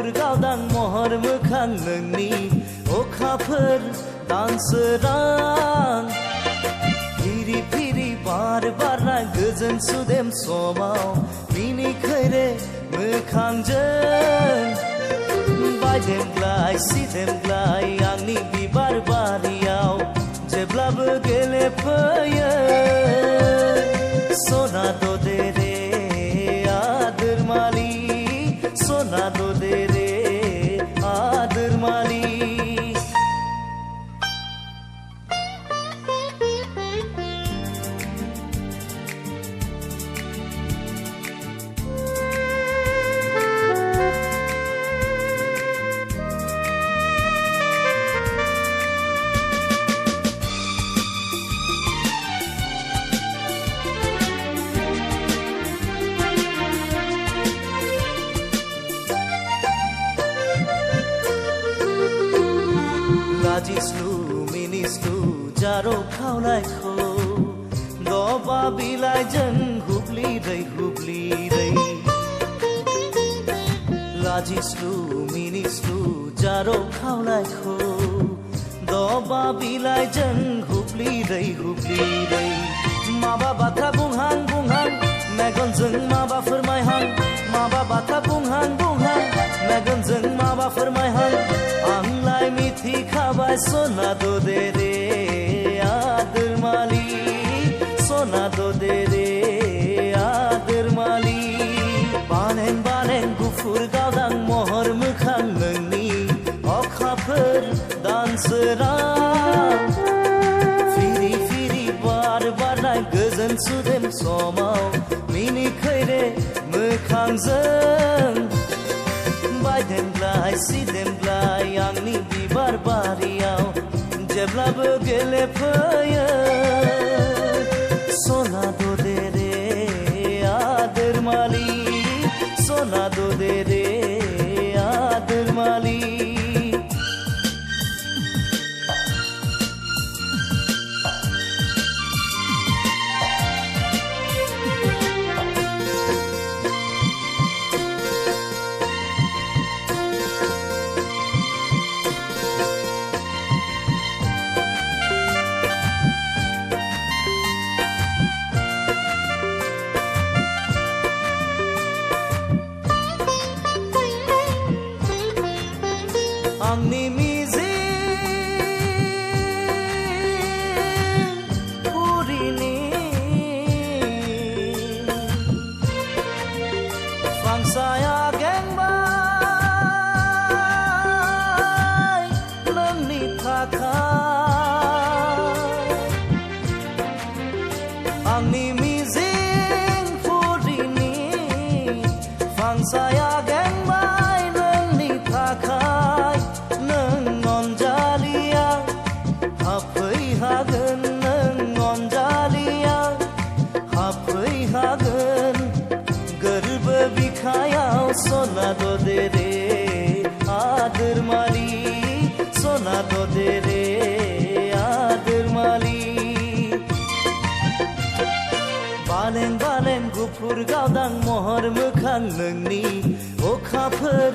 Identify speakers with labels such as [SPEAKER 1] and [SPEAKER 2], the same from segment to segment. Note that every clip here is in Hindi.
[SPEAKER 1] गुफुर गावदां महर मोखां नोंनि अखाफोर दानसोरां फिरि फिरि बार बारनाय गोजोन सुदेम समाव मिनिखैरे मोखांजों बायदेमग्लाय सिदेमग्लाय आंनि बिबार बारियाव जेब्लाबो गेलेफैयो सना दे रे आदोर मालि सना दे रे आदोर मालि लाजिस्लु मिनिस्लु जारो खावनायखौ दबा बिलाइजों हुब्लिरै लाजिस्लु मिनिस्लु जारो खावनायखौ दबा बिलाइजों हुब्लिरै माबा बाथ्रा बुंहां मेगनजों माबा फोरमायहां माबा बाथ्रा बुंहां मेगनजों माबा फोरमायहां आंलाय मिथिखाबाय सना दे रे आदोर मालि सना दे रे आदोर मालि बानें गुफुर गावदां महर मोखां नोंनि अखाफोर दानसोरां फिरि फिरि बार बारनाय गोजोन सुदेम समाव मिनिखैरे मोखांजों बायदेमग्लाय सिदेमग्लाय आंनि बिबार बारियाव जेब्लाबो गेलेफैयो सना दे रे आदोर मालि सना दे रे आदोर मालि आंनि मिजिं पुरिनि फांसाया गेंबाय नोंनि थाखाय आंनि मिजिं पुरिनि फांसाया गेंबाय नोंनि थाखाय गोरबो बिखायाव सना दे रे आदोर मालि सना दे रे आदोर मालि बालें गुफुर गावदां महर मोखां नोंनि अखाफोर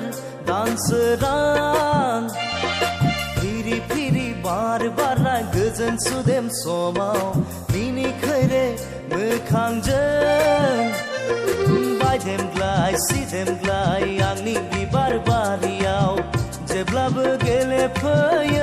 [SPEAKER 1] दानसोरां फिरि फिरि बार बारनाय गोजोन सुदेम समाव मिनिखैरे मोखांजों बायदेमग्लाय सिदेमग्लाय आंनि बिबार बारियाव जेब्लाबो गेलेफैयो